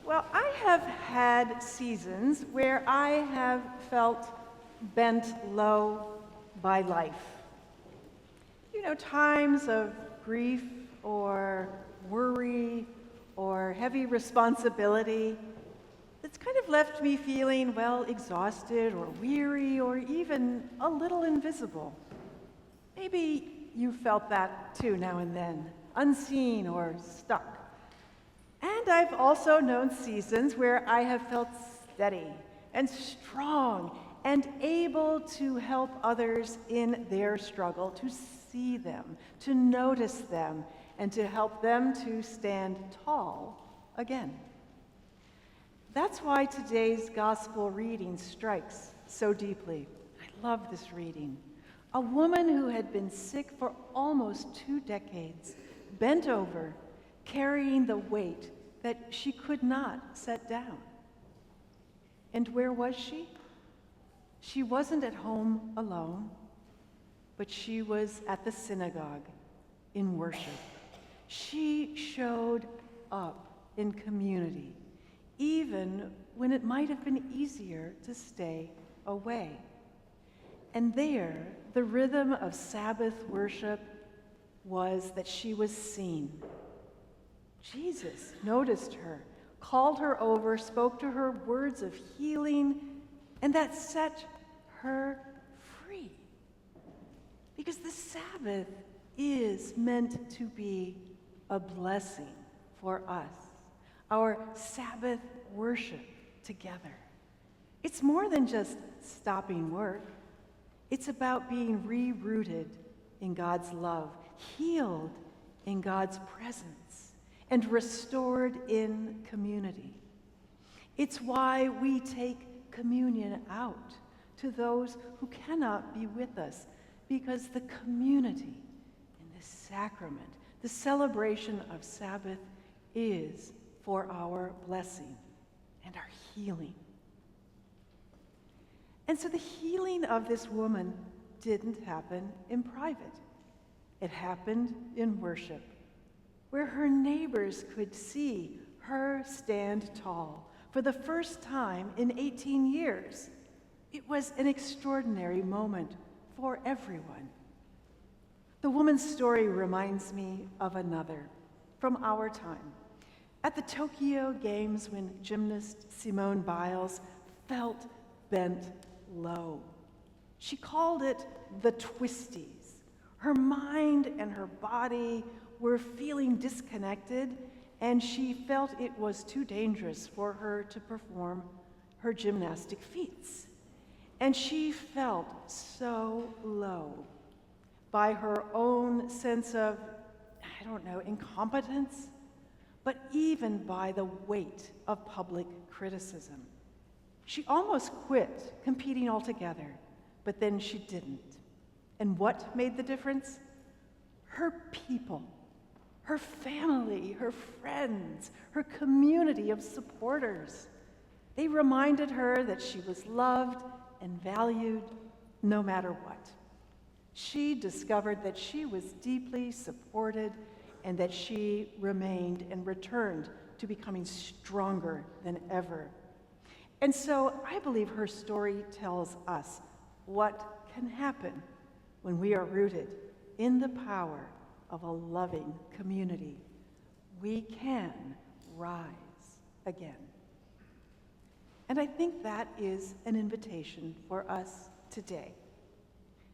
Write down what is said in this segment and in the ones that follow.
Well, I have had seasons where I have felt bent low by life. Times of grief or worry or heavy responsibility that's kind of left me feeling, exhausted or weary or even a little invisible. Maybe you felt that too now and then, unseen or stuck. And I've also known seasons where I have felt steady and strong and able to help others in their struggle, to see them, to notice them, and to help them to stand tall again. That's why today's gospel reading strikes so deeply. I love this reading. A woman who had been sick for almost 2 decades, bent over, carrying the weight that she could not set down. And where was she? She wasn't at home alone, but she was at the synagogue in worship. She showed up in community, even when it might have been easier to stay away. And there, the rhythm of Sabbath worship was that she was seen. Jesus noticed her, called her over, spoke to her words of healing, and that set her free. Because the Sabbath is meant to be a blessing for us, our Sabbath worship together. It's more than just stopping work. It's about being rerouted in God's love, healed in God's presence, and restored in community. It's why we take communion out to those who cannot be with us, because the community in this sacrament, the celebration of Sabbath, is for our blessing and our healing. And so the healing of this woman didn't happen in private. It happened in worship, where her neighbors could see her stand tall for the first time in 18 years. It was an extraordinary moment for everyone. The woman's story reminds me of another from our time. At the Tokyo Games, when gymnast Simone Biles felt bent low, she called it the twisties. Her mind and her body were feeling disconnected, and she felt it was too dangerous for her to perform her gymnastic feats. And she felt so low by her own sense of, incompetence, but even by the weight of public criticism. She almost quit competing altogether, but then she didn't. And what made the difference? Her people, her family, her friends, her community of supporters. They reminded her that she was loved and valued no matter what. She discovered that she was deeply supported and that she remained and returned to becoming stronger than ever. And so I believe her story tells us what can happen when we are rooted in the power of a loving community. We can rise again. And I think that is an invitation for us today.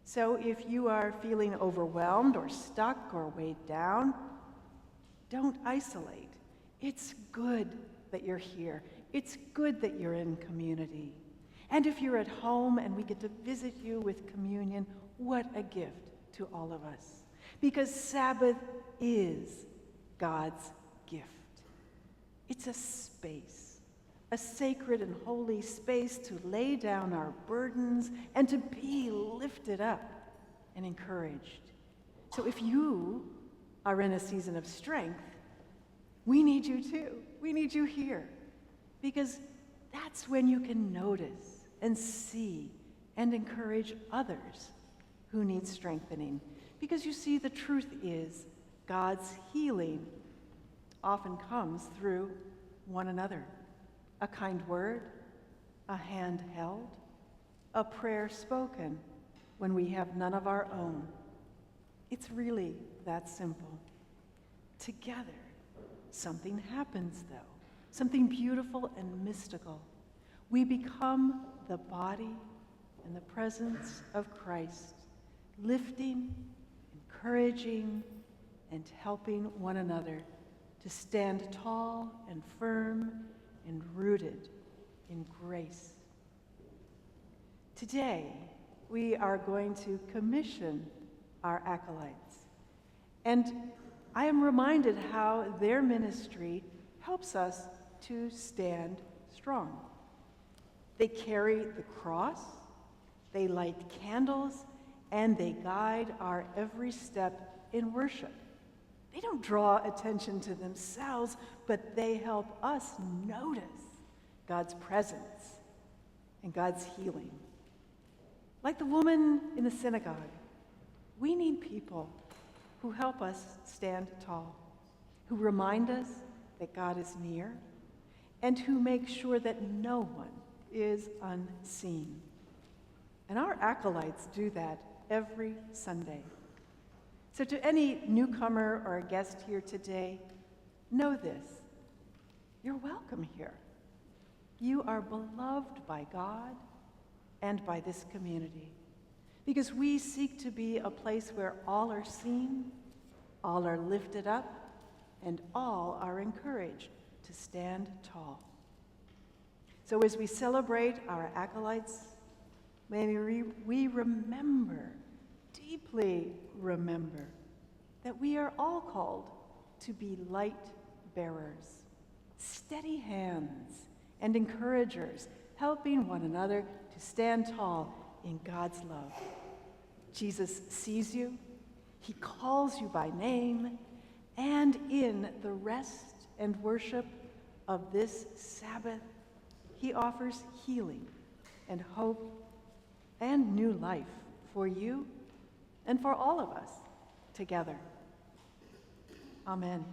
So if you are feeling overwhelmed or stuck or weighed down, don't isolate. It's good that you're here. It's good that you're in community. And if you're at home and we get to visit you with communion, what a gift to all of us. Because Sabbath is God's gift. It's a space, a sacred and holy space to lay down our burdens and to be lifted up and encouraged. So if you are in a season of strength, we need you too. We need you here. Because that's when you can notice and see and encourage others who need strengthening. Because you see, the truth is God's healing often comes through one another. a kind word, a hand held, a prayer spoken when we have none of our own. It's really that simple. Together, something happens, though, something beautiful and mystical. We become the body and the presence of Christ, lifting, encouraging, and helping one another to stand tall and firm and rooted in grace. Today, we are going to commission our acolytes. And I am reminded how their ministry helps us to stand strong. They carry the cross, they light candles, and they guide our every step in worship. They don't draw attention to themselves, but they help us notice God's presence and God's healing. Like the woman in the synagogue, we need people who help us stand tall, who remind us that God is near, and who make sure that no one is unseen. And our acolytes do that every Sunday. So to any newcomer or a guest here today, know this: you're welcome here. You are beloved by God and by this community, because we seek to be a place where all are seen, all are lifted up, and all are encouraged to stand tall. So as we celebrate our acolytes, may we remember, deeply remember, that we are all called to be light bearers, steady hands, and encouragers, helping one another to stand tall in God's love. Jesus sees you, he calls you by name, and in the rest and worship of this Sabbath, he offers healing and hope and new life for you and for all of us together. Amen.